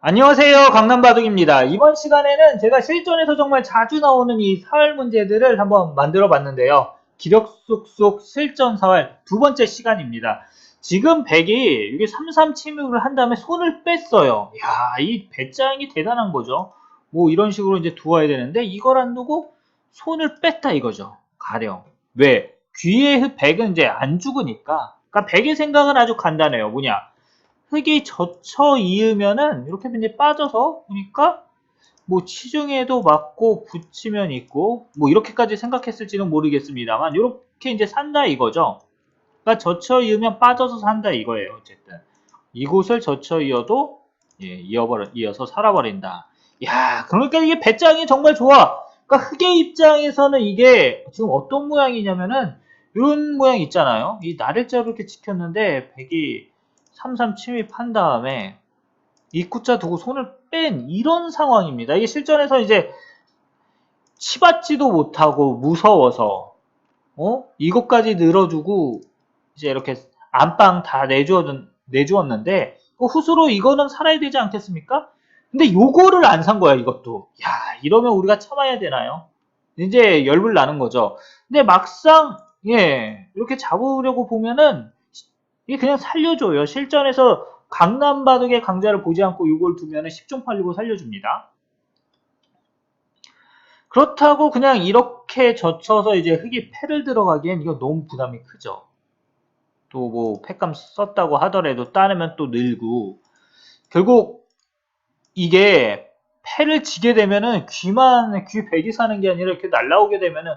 안녕하세요. 강남바둑입니다. 이번 시간에는 제가 실전에서 정말 자주 나오는 이 사활 문제들을 한번 만들어 봤는데요. 기력 쏙쏙 실전 사활 두 번째 시간입니다. 지금 백이 이게 3-3 침입을 한 다음에 손을 뺐어요. 야, 이 배짱이 대단한 거죠. 뭐 이런 식으로 이제 두어야 되는데 이걸 안 두고 손을 뺐다 이거죠. 가령. 왜? 귀에 백은 이제 안 죽으니까. 그러니까 백의 생각은 아주 간단해요. 뭐냐? 흙이 젖혀 이으면은 이렇게 이제 빠져서 보니까 뭐 치중에도 맞고 붙이면 있고 뭐 이렇게까지 생각했을지는 모르겠습니다만 이렇게 이제 산다 이거죠. 그러니까 젖혀 이으면 빠져서 산다 이거예요. 어쨌든 이곳을 젖혀 이어도 이어서 살아버린다. 야, 그러니까 이게 배짱이 정말 좋아. 그러니까 흙의 입장에서는 이게 지금 어떤 모양이냐면은 이런 모양 있잖아요. 이 나를자로 이렇게 지켰는데 백이 3-3 침입한 다음에 입구자 두고 손을 뺀 이런 상황입니다. 이게 실전에서 이제 치받지도 못하고 무서워서 이것까지 늘어주고 이제 이렇게 안방 다 내주었는데 후수로 이거는 살아야 되지 않겠습니까? 근데 요거를 안 산 거야 이것도. 야, 이러면 우리가 참아야 되나요? 이제 열불 나는 거죠. 근데 막상 이렇게 잡으려고 보면은 이게 그냥 살려줘요. 실전에서 강남바둑의 강자를 보지 않고 이걸 두면은 10종 팔리고 살려줍니다. 그렇다고 그냥 이렇게 젖혀서 이제 흙이 패를 들어가기엔 이거 너무 부담이 크죠. 또 뭐 패감 썼다고 하더라도 따르면 또 늘고 결국 이게 패를 지게 되면은 귀 백이 사는 게 아니라 이렇게 날라오게 되면은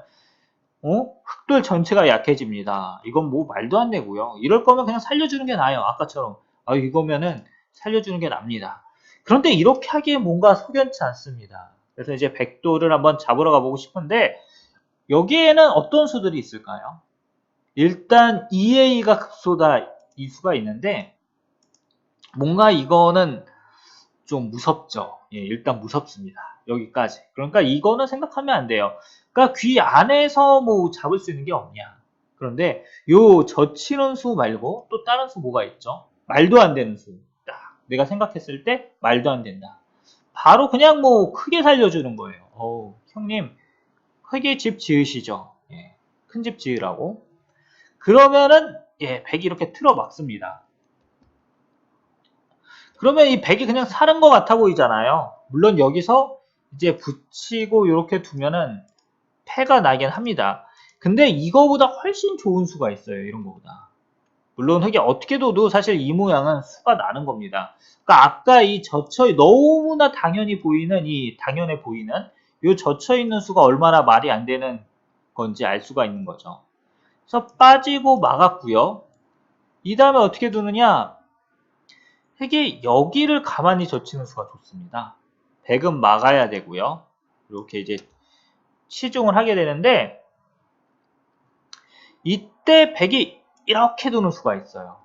흙돌 전체가 약해집니다. 이건 뭐 말도 안 되고요. 이럴 거면 그냥 살려주는 게 나아요. 아까처럼. 이거면은 살려주는 게 납니다. 그런데 이렇게 하기에 뭔가 석연치 않습니다. 그래서 이제 백도를 한번 잡으러 가보고 싶은데 여기에는 어떤 수들이 있을까요? 일단 EA가 급소다 이 수가 있는데 뭔가 이거는 좀 무섭죠. 일단 무섭습니다. 여기까지. 그러니까 이거는 생각하면 안 돼요. 그러니까 귀 안에서 뭐 잡을 수 있는 게 없냐. 그런데 요 젖히는 수 말고 또 다른 수 뭐가 있죠? 말도 안 되는 수. 딱 내가 생각했을 때 말도 안 된다. 바로 그냥 뭐 크게 살려주는 거예요. 형님 크게 집 지으시죠. 큰 집 지으라고. 그러면은 백이 이렇게 틀어 막습니다. 그러면 이 백이 그냥 사는 것 같아 보이잖아요. 물론 여기서 이제 붙이고 이렇게 두면은 패가 나긴 합니다. 근데 이거보다 훨씬 좋은 수가 있어요. 이런 거보다. 물론 흙이 어떻게 둬도 사실 이 모양은 수가 나는 겁니다. 그러니까 아까 이 젖혀 너무나 당연해 보이는 이 젖혀 있는 수가 얼마나 말이 안 되는 건지 알 수가 있는 거죠. 그래서 빠지고 막았고요. 이 다음에 어떻게 두느냐? 흙이 여기를 가만히 젖히는 수가 좋습니다. 백은 막아야 되고요. 이렇게 이제 치중을 하게 되는데 이때 백이 이렇게 두는 수가 있어요.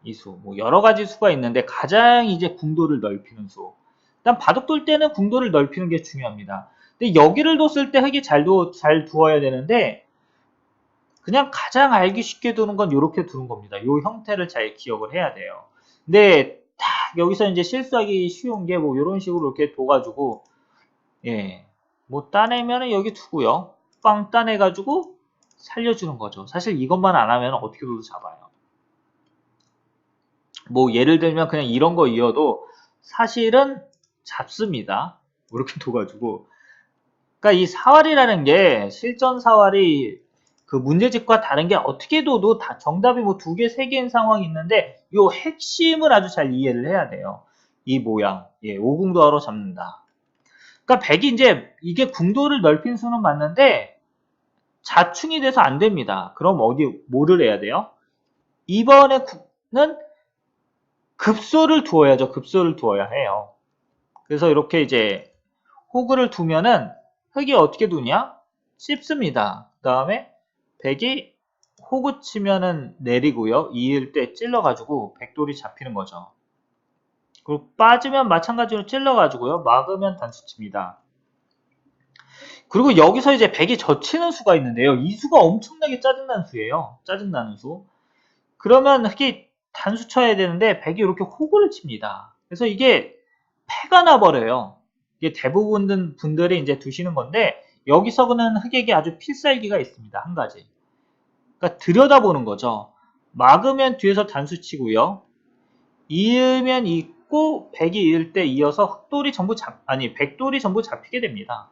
이 수. 뭐 여러 가지 수가 있는데 가장 이제 궁도를 넓히는 수. 일단 바둑 둘 때는 궁도를 넓히는 게 중요합니다. 근데 여기를 뒀을 때 흙이 잘 두어야 되는데 그냥 가장 알기 쉽게 두는 건 이렇게 두는 겁니다. 이 형태를 잘 기억을 해야 돼요. 근데 딱 여기서 이제 실수하기 쉬운 게 뭐 이런 식으로 이렇게 둬가지고 뭐 따내면은 여기 두고요. 빵 따내가지고 살려주는 거죠. 사실 이것만 안 하면 어떻게 둬도 잡아요. 뭐 예를 들면 그냥 이런 거 이어도 사실은 잡습니다. 이렇게 둬가지고. 그러니까 이 사활이라는 게 실전 사활이 그 문제집과 다른 게 어떻게 둬도 다 정답이 뭐 2개, 3개인 상황이 있는데 요 핵심을 아주 잘 이해를 해야 돼요. 이 모양. 오궁도하로 잡는다. 그러니까 백이 이제 이게 궁도를 넓힌 수는 맞는데 자충이 돼서 안 됩니다. 그럼 뭐를 해야 돼요? 이번에는 급소를 두어야죠. 급소를 두어야 해요. 그래서 이렇게 이제 호구를 두면은 흙이 어떻게 두냐? 씹습니다. 그 다음에 백이 호구 치면은 내리고요. 이을 때 찔러가지고 백돌이 잡히는 거죠. 그리고 빠지면 마찬가지로 찔러가지고요. 막으면 단수칩니다. 그리고 여기서 이제 백이 젖히는 수가 있는데요. 이 수가 엄청나게 짜증나는 수예요. 짜증나는 수. 그러면 흙이 단수 쳐야 되는데 백이 이렇게 호구를 칩니다. 그래서 이게 티가 나버려요. 이게 대부분 분들이 이제 두시는 건데, 여기서는 흑액이 아주 필살기가 있습니다. 한 가지. 그러니까 들여다보는 거죠. 막으면 뒤에서 단수 치고요. 이으면 있고, 백이 이을 때 이어서 흑돌이 전부 백돌이 전부 잡히게 됩니다.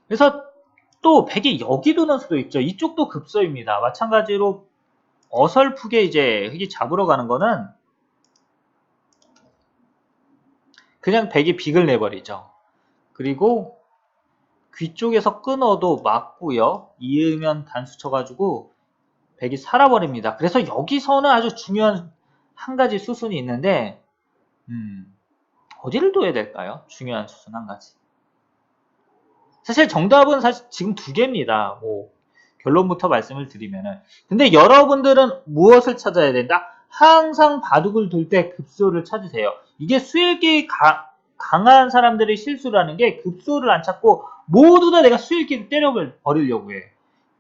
그래서 또 백이 여기 두는 수도 있죠. 이쪽도 급소입니다. 마찬가지로 어설프게 이제 흑이 잡으러 가는 거는 그냥 백이 빅을 내버리죠. 그리고 귀 쪽에서 끊어도 맞고요. 이으면 단수 쳐가지고 백이 살아버립니다. 그래서 여기서는 아주 중요한 한 가지 수순이 있는데 어디를 둬야 될까요? 중요한 수순 한 가지. 사실 정답은 사실 지금 두 개입니다. 뭐 결론부터 말씀을 드리면은. 근데 여러분들은 무엇을 찾아야 된다? 항상 바둑을 둘 때 급소를 찾으세요. 이게 수일기 강한 사람들의 실수라는 게 급소를 안 찾고 모두 다 내가 수일기를 때려버리려고 해.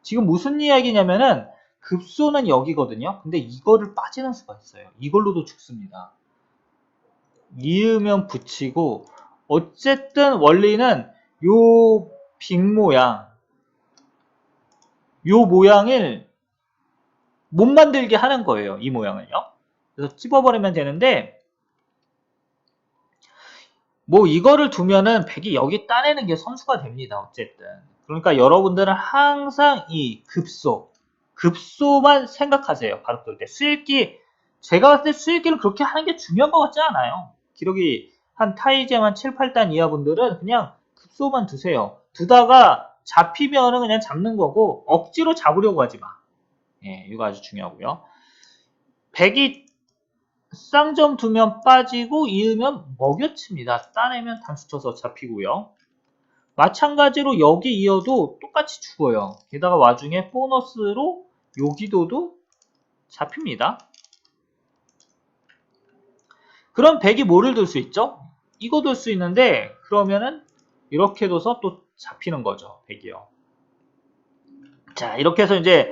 지금 무슨 이야기냐면은 급소는 여기거든요. 근데 이거를 빠지는 수가 있어요. 이걸로도 죽습니다. 이으면 붙이고 어쨌든 원리는 요 빅 모양 요 모양을 못 만들게 하는 거예요. 이 모양을요. 그래서 찝어버리면 되는데 뭐 이거를 두면은 백이 여기 따내는 게 선수가 됩니다. 어쨌든. 그러니까 여러분들은 항상 이 급소만 생각하세요. 바로 뜰 때. 수일기, 제가 봤을 때 수일기를 그렇게 하는 게 중요한 것 같지 않아요. 기록이 한 타이젠 한 7, 8단 이하 분들은 그냥 급소만 두세요. 두다가 잡히면은 그냥 잡는 거고 억지로 잡으려고 하지 마. 예, 이거 아주 중요하고요. 백이 쌍점 두면 빠지고 이으면 먹여칩니다. 따내면 단수 쳐서 잡히고요. 마찬가지로 여기 이어도 똑같이 죽어요. 게다가 와중에 보너스로 여기도도 잡힙니다. 그럼 백이 뭐를 들 수 있죠? 이거 들 수 있는데 그러면은 이렇게 둬서 또 잡히는 거죠. 백이요. 자, 이렇게 해서 이제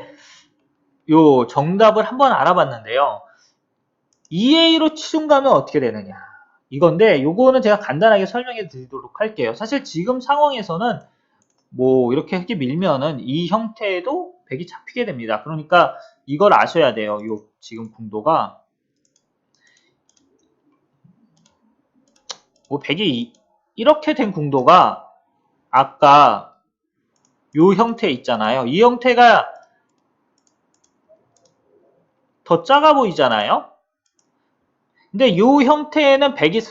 요 정답을 한번 알아봤는데요. 2A로 치중 가면 어떻게 되느냐 이건데 요거는 제가 간단하게 설명해 드리도록 할게요. 사실 지금 상황에서는 뭐 이렇게 밀면은 이 형태에도 백이 잡히게 됩니다. 그러니까 이걸 아셔야 돼요. 요 지금 궁도가 뭐 백이 이렇게 된 궁도가 아까 요 형태 있잖아요. 이 형태가 더 작아 보이잖아요. 근데 요 형태에는 백이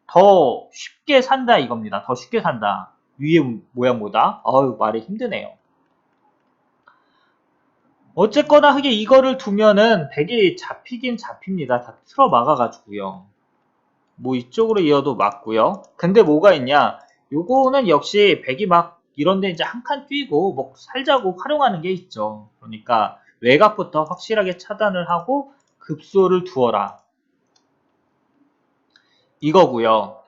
더 쉽게 산다 이겁니다. 더 쉽게 산다. 위에 모양보다. 어휴, 말이 힘드네요. 어쨌거나 흑이 이거를 두면은 백이 잡히긴 잡힙니다. 다 틀어 막아가지고요. 뭐 이쪽으로 이어도 맞고요. 근데 뭐가 있냐? 요거는 역시 백이 막 이런데 이제 한 칸 뛰고 뭐 살자고 활용하는 게 있죠. 그러니까 외곽부터 확실하게 차단을 하고 급소를 두어라. 이거고요.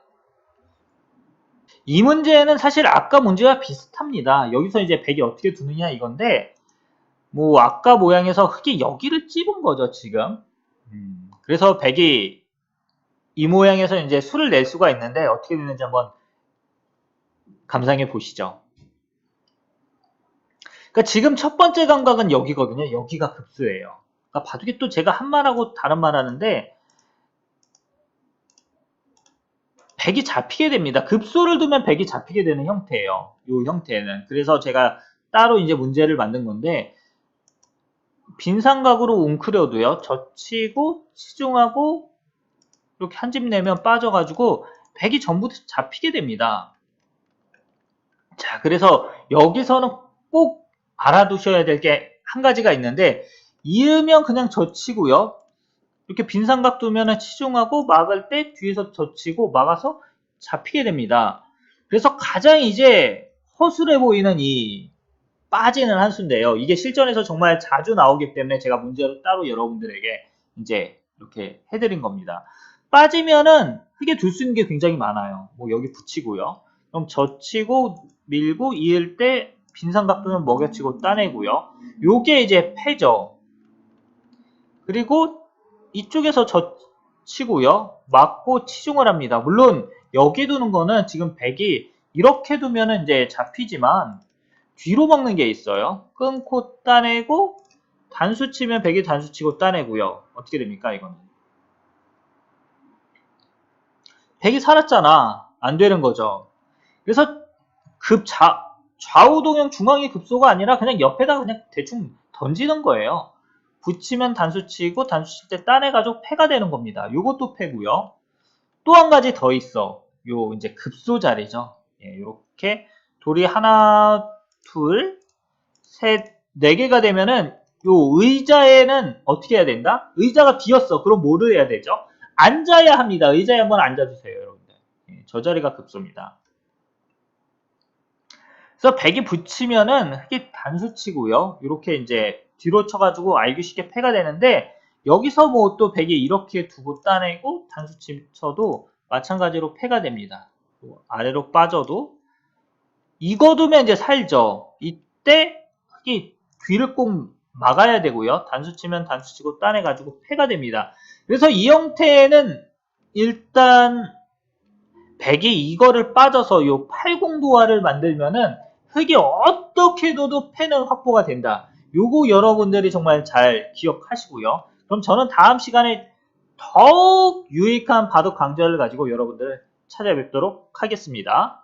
이 문제는 사실 아까 문제와 비슷합니다. 여기서 이제 백이 어떻게 두느냐 이건데 뭐 아까 모양에서 흑이 여기를 찝은 거죠 지금. 그래서 백이 이 모양에서 이제 수를 낼 수가 있는데 어떻게 되는지 한번 감상해 보시죠. 그러니까 지금 첫 번째 감각은 여기거든요. 여기가 급수예요. 그러니까 바둑이 또 제가 한 말하고 다른 말 하는데 백이 잡히게 됩니다. 급소를 두면 백이 잡히게 되는 형태예요. 이 형태는. 그래서 제가 따로 이제 문제를 만든 건데 빈삼각으로 웅크려도요. 젖히고 치중하고 이렇게 한 집 내면 빠져가지고 백이 전부 잡히게 됩니다. 자, 그래서 여기서는 꼭 알아두셔야 될 게 한 가지가 있는데 이으면 그냥 젖히고요. 이렇게 빈삼각 두면은 치중하고 막을 때 뒤에서 젖히고 막아서 잡히게 됩니다. 그래서 가장 이제 허술해 보이는 이 빠지는 한 수인데요. 이게 실전에서 정말 자주 나오기 때문에 제가 문제로 따로 여러분들에게 이제 이렇게 해드린 겁니다. 빠지면은 흙에 둘 수 있는 게 굉장히 많아요. 뭐 여기 붙이고요. 그럼 젖히고 밀고 이을 때 빈삼각 두면 먹여치고 따내고요. 요게 이제 패죠. 그리고 이쪽에서 치고요. 맞고 치중을 합니다. 물론 여기 두는 거는 지금 백이 이렇게 두면은 이제 잡히지만 뒤로 막는 게 있어요. 끊고 따내고 단수 치면 백이 단수 치고 따내고요. 어떻게 됩니까 이거는? 백이 살았잖아. 안 되는 거죠. 그래서 좌우동형 중앙의 급소가 아니라 그냥 옆에다가 그냥 대충 던지는 거예요. 붙이면 단수 치고 단수 칠 때 따내가지고 패가 되는 겁니다. 요것도 패고요. 또 한 가지 더 있어. 요 이제 급소 자리죠. 예, 요렇게 돌이 하나, 둘, 셋, 네 개가 되면은 요 의자에는 어떻게 해야 된다? 의자가 비었어. 그럼 뭐를 해야 되죠? 앉아야 합니다. 의자에 한번 앉아주세요, 여러분들. 예, 저 자리가 급소입니다. 그래서 백이 붙이면은 흑이 단수치고요. 이렇게 이제 뒤로 쳐가지고 알기 쉽게 패가 되는데 여기서 뭐 또 백이 이렇게 두고 따내고 단수치 쳐도 마찬가지로 패가 됩니다. 아래로 빠져도 이거 두면 이제 살죠. 이때 흑이 귀를 꼭 막아야 되고요. 단수치면 단수치고 따내가지고 패가 됩니다. 그래서 이 형태는 일단 백이 이거를 빠져서 요 80도화를 만들면은 흑이 어떻게 둬도 패는 확보가 된다. 요거 여러분들이 정말 잘 기억하시고요. 그럼 저는 다음 시간에 더욱 유익한 바둑 강좌를 가지고 여러분들을 찾아뵙도록 하겠습니다.